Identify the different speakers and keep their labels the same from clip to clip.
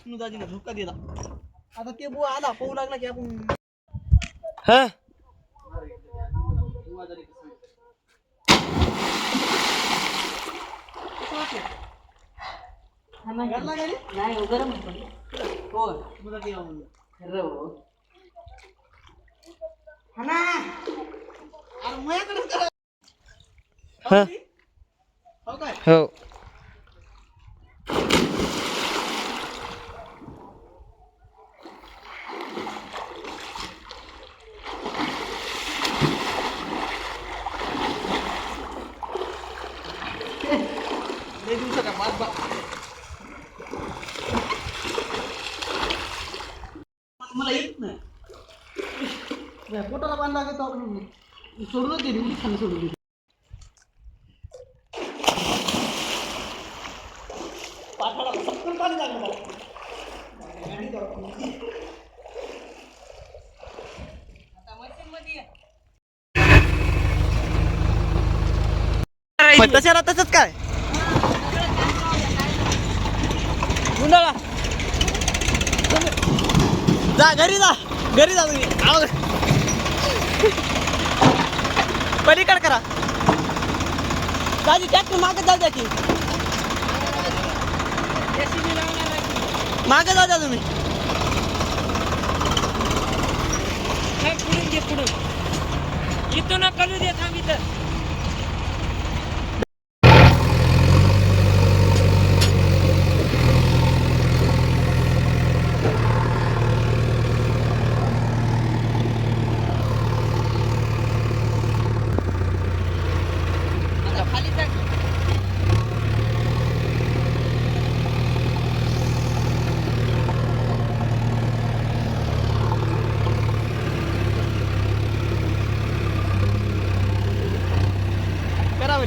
Speaker 1: विष्णू दाजीने धोका दिला. आता ते बुवा आला पाहू लागला की आपण
Speaker 2: हा
Speaker 1: नाही गरम हो मुदत यावं म्हणून खरं हो हा ना अरे माझ्याकडे करा
Speaker 2: हा
Speaker 1: हो काय
Speaker 2: हो
Speaker 1: लय दिवसाचा बाद मला येत नाही पोटाला बांधला की तो आपण सोडूनच दिली मी खाली सोडून दिली पाठाला सत्तर पाणी लागलं मला आता मशीनमध्ये
Speaker 2: तशाला तसंच काय गुंडाळा जा घरी जा तुम्ही पलीकड करा दाजी ट्रॅक्टर मागे जाऊ द्या की मागे जाऊ द्या तुम्ही पुढून घे पुढून इथून करू दे थांब इथं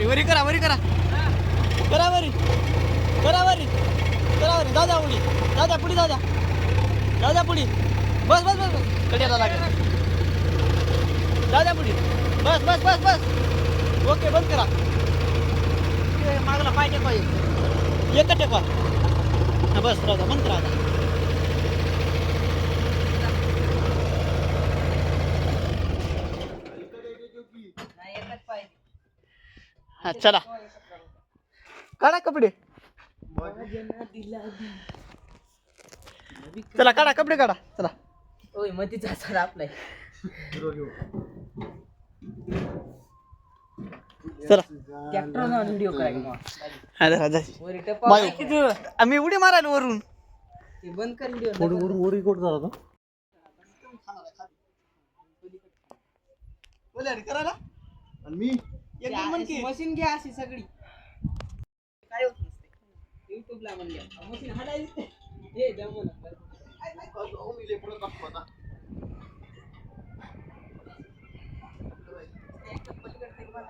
Speaker 2: वरी करा वरी करा करा वरी करा वरी करा वरी जाऊ द्या पुढे जाऊ द्या पुढे जाऊ द्या पुढे बस बस बस बस कड्याला लागेल जाऊ द्या पुढे बस बस बस बस ओके बंद करा मागला पाय टेकवा एकच टेकवा हा बस राहू द्या बंद करा आता हा चला काढा कपडे चला काढा कपडे काढा चला
Speaker 1: ओय मतीचा सर आपलाय
Speaker 2: चला
Speaker 1: ट्रॅक्टरचा व्हिडिओ
Speaker 2: करायचा आम्ही उडी मारायला वरून
Speaker 1: ते बंद कर व्हिडिओ
Speaker 2: वरी कोट झाला करायला आणि मी
Speaker 1: मशीन घ्या अशी सगळी काय होत नसते युट्यूबला म्हणल्या मशीन हालायची हे जमून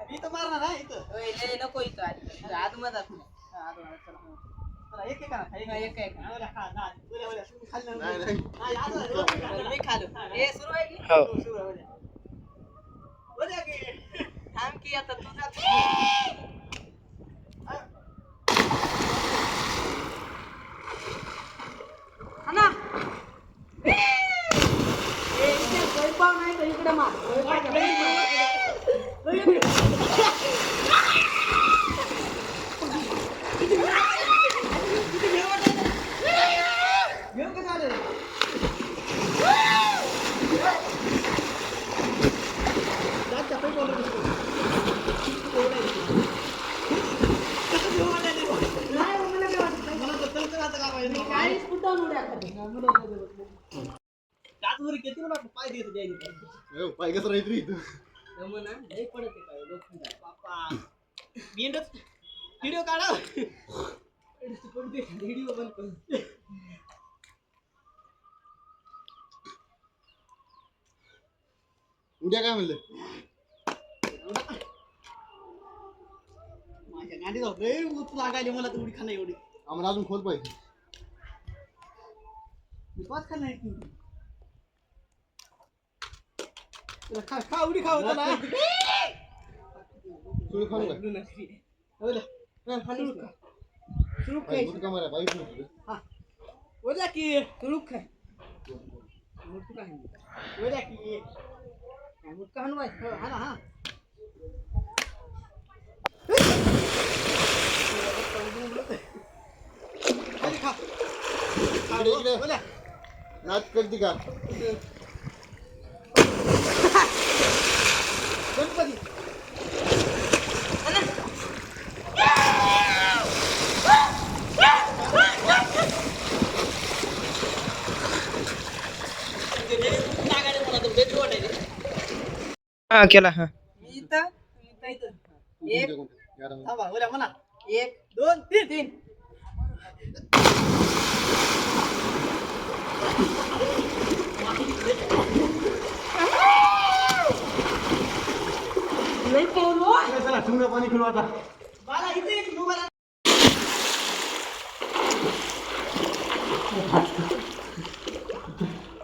Speaker 2: मी तर मारणार आहे इथं
Speaker 1: नको इथं आतमधात
Speaker 2: एक एक
Speaker 1: मी खालो हे सुरू आहे की
Speaker 2: हो
Speaker 1: थांब की आता तुझा ना स्वयंपाक नाही तर इकडे मार
Speaker 2: पाय कसं राहत इथं
Speaker 1: व्हिडिओ काढा व्हिडिओ बंद करून
Speaker 2: उद्या काय म्हणलं
Speaker 1: माझ्या गाडी जाऊ लागायली मला तर उडी खाणं एवढी
Speaker 2: आम्हाला अजून खोल पाहिजे
Speaker 1: मी पाच खाणं आहे खा उडी खाऊ त्याला
Speaker 2: सुरू खाऊ काय
Speaker 1: सुरू काय
Speaker 2: कमरा बाईक बोला की
Speaker 1: तुळूक काय मुटका हाणली.
Speaker 2: बोला की
Speaker 1: काय मुटका हाणवाय
Speaker 2: हा ना हा खाली खा
Speaker 3: इकडे इकडे
Speaker 2: बोला
Speaker 3: नाच करते का
Speaker 2: गणपती
Speaker 1: हा केला हा मी इथं एक
Speaker 2: थांबा बोला म्हणा
Speaker 1: 1
Speaker 2: 2 3
Speaker 1: लई पोलो
Speaker 3: चला चुंगा पाणी खेळू आता
Speaker 2: बाला इथे मोबाईल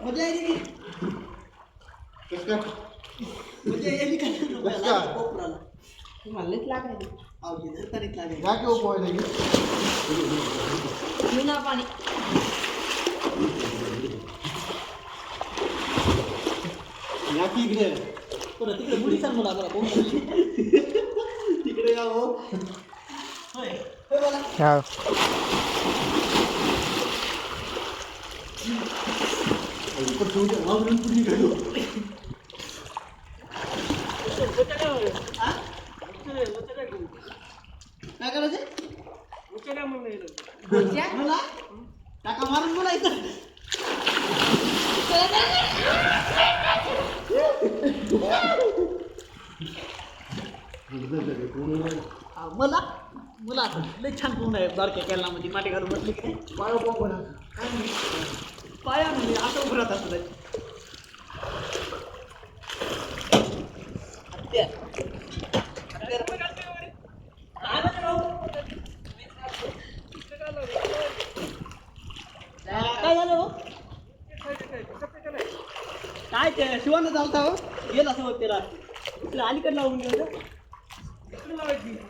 Speaker 2: मजा येईल की
Speaker 3: कसं काय
Speaker 2: मजा येईल का
Speaker 3: कसं काय
Speaker 2: कोपराला
Speaker 1: तुम्हाला लईच लागायली
Speaker 2: आवडी धरतानीच लागेल
Speaker 3: या की पोहायला की
Speaker 1: विना पाणी
Speaker 3: या की इकडे
Speaker 2: परत तिकडे मुली सांग मला बघा
Speaker 3: तिकडे या हो
Speaker 2: होय होय बोला
Speaker 1: हा
Speaker 3: पण ठेवते मागून पुढे गेलो
Speaker 2: काय करायचं
Speaker 1: बोलच्या
Speaker 2: टाका मारून बोलायचं मला मला लय छान पोहून आहे बारक्या केरळामध्ये माटी घालून बसली की नाही
Speaker 3: पाय पोहा
Speaker 2: पाया म्हणजे असं उभं राहत असतं काय झालं हो काय ते शिवानं चालता हो गेला असं त्याला तिला अलीकडे लावून गेलं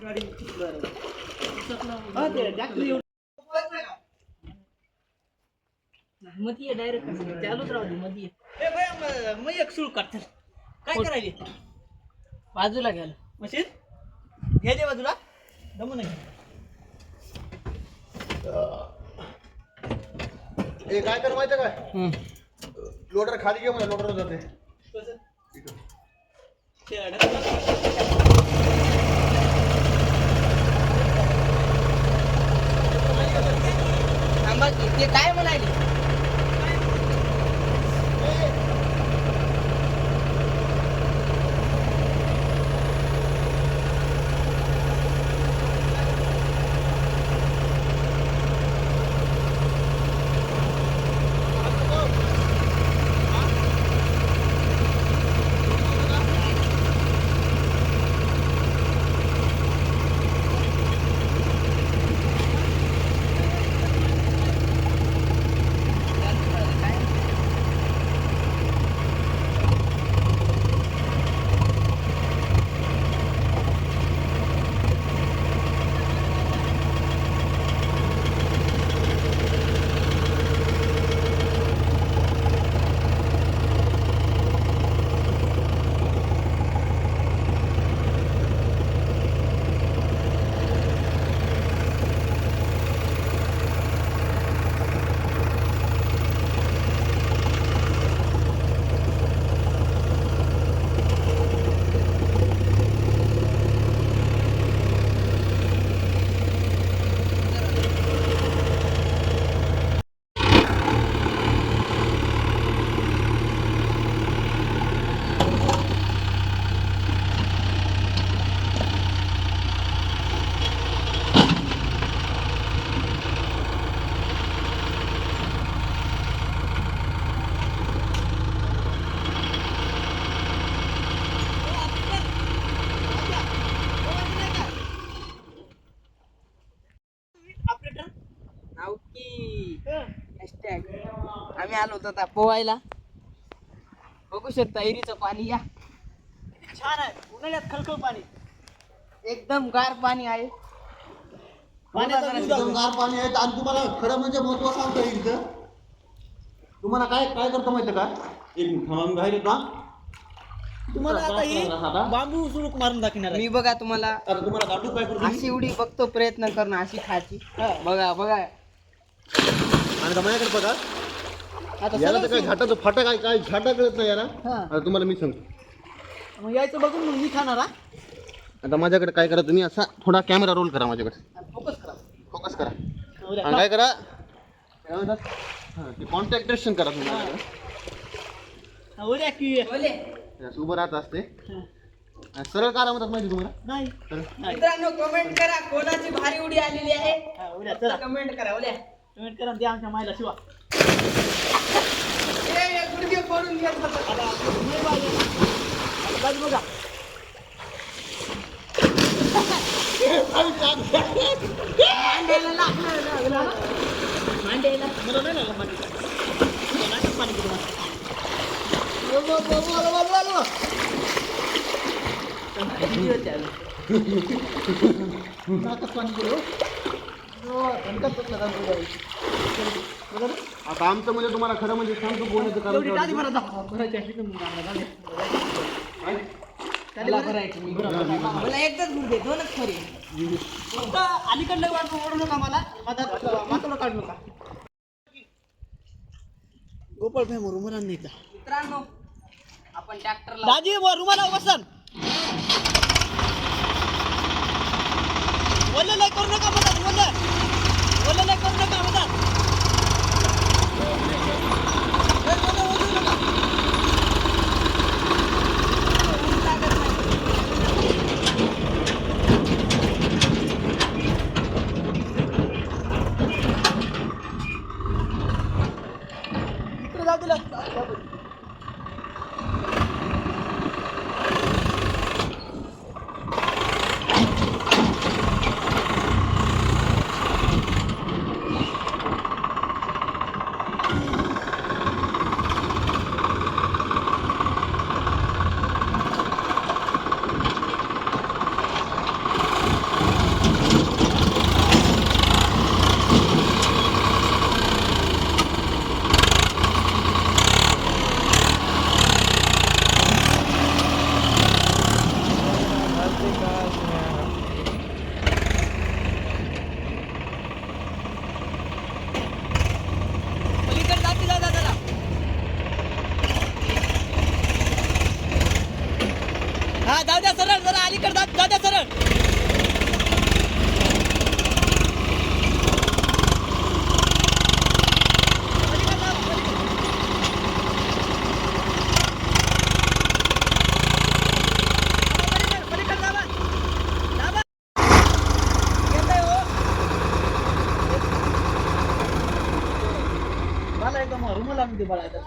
Speaker 2: गाडी बरं हा ते ट्रॅक्टर
Speaker 1: मध्ये डायरेक्ट चालूच राहू दे मध्ये
Speaker 2: मग एक सुळ काढ काय करायचे
Speaker 1: बाजूला गेलं
Speaker 2: मशीन घे दे बाजूला दमू नये
Speaker 3: ए काय कर माहिती काय लोडर खाली घे मला लोडर जाते
Speaker 2: कसं
Speaker 3: इकडं.
Speaker 1: थांबा की ते काय म्हणाले नाव की हॅशटॅग आम्ही आलो होतो आता पोहायला बघू शकता इरीचं पाणी या
Speaker 2: छान आहे उन्हाळ्यात खळखळ पाणी
Speaker 1: एकदम गार पाणी आहे
Speaker 2: पाण्याचा
Speaker 3: एकदम गार पाणी आहे आणि तुम्हाला खरं म्हणजे महत्व सांगतो इथं तुम्हाला काय काय करतो माहिती का एक मिनिट थांबा, मी बाहेर येतो हा.
Speaker 2: तुम्हाला आता ही बांबू सुरुक मारून दाखवणार आहे.
Speaker 1: मी बघा तुम्हाला
Speaker 3: आता तुम्हाला दाटू काय करतो
Speaker 1: अशी उडी बघतो प्रयत्न करणं अशी खायची बघा बघा
Speaker 3: आणि आता माझ्याकडे बघा
Speaker 2: आता
Speaker 3: याला
Speaker 2: सरळ
Speaker 3: तर काय झाटाचं फाटा काय काय झाटा कळत नाही याला.
Speaker 2: हा.
Speaker 3: आता तुम्हाला मी सांगतो
Speaker 2: मग यायचं बघून मग मी खाणार हा.
Speaker 3: आता माझ्याकडे काय करा तुम्ही असा थोडा कॅमेरा रोल करा माझ्याकडे
Speaker 2: फोकस करा.
Speaker 3: फोकस करा
Speaker 2: उद्या
Speaker 3: आणि काय करा काय म्हणतात हां ते कॉन्टॅक्ट ट्रेशन करा तुम्ही माझ्याकडे.
Speaker 2: हा, उद्या की
Speaker 1: बोले
Speaker 3: असं उभं राहत असते
Speaker 2: हा.
Speaker 3: आणि सरळ कारा म्हणतात माहिती तुम्हाला
Speaker 2: नाही
Speaker 3: सरळ.
Speaker 2: नाही.
Speaker 1: मित्रांनो कमेंट करा कोणाची भारी उडी आलेली आहे
Speaker 2: हा, उद्या चला
Speaker 1: कमेंट करा बोल्या
Speaker 2: पेमेंट करा द्या आमच्या मायला शिवा.
Speaker 1: गुडघे फोडून घ्या
Speaker 2: आता नाही पाहिजे. आता बाजू बघा.
Speaker 1: मांड्याला लागलं ना. मांड्याला
Speaker 2: मला नाही लागलं पाणी. मला नाही पाणी दिलं मला. नाकात पाणी दिलं.
Speaker 3: आता आमचं म्हणजे तुम्हाला खरं म्हणजे सांगतो बोलण्याचं कारण
Speaker 2: एवढी
Speaker 3: काय
Speaker 2: टाळी
Speaker 3: होतं?
Speaker 2: भरा जा. भरायची असली तर मग आम्हाला जाऊ दे.
Speaker 3: काय?
Speaker 1: मला भरायचं मी मला एकदाच गुडघे दोनच खरे
Speaker 2: फक्त अलीकडलं वाटू ओढू नका मला मात्र काढू नका. गोपाळ भाई रुमाला नाही का
Speaker 1: मित्रांनो आपण ट्रॅक्टरला
Speaker 2: दाजी रुमाला बसन. वल्ल लय करू नका म्हणतात. वल्ल लय करू नका म्हणतात. इकडे जाऊ दिला. पलीकडे जाती जा जरा. हा जाऊ द्या सरळ जरा अलीकडे जाऊ द्या सरळ. मला एकदम रुमाला मध्ये बघायचं.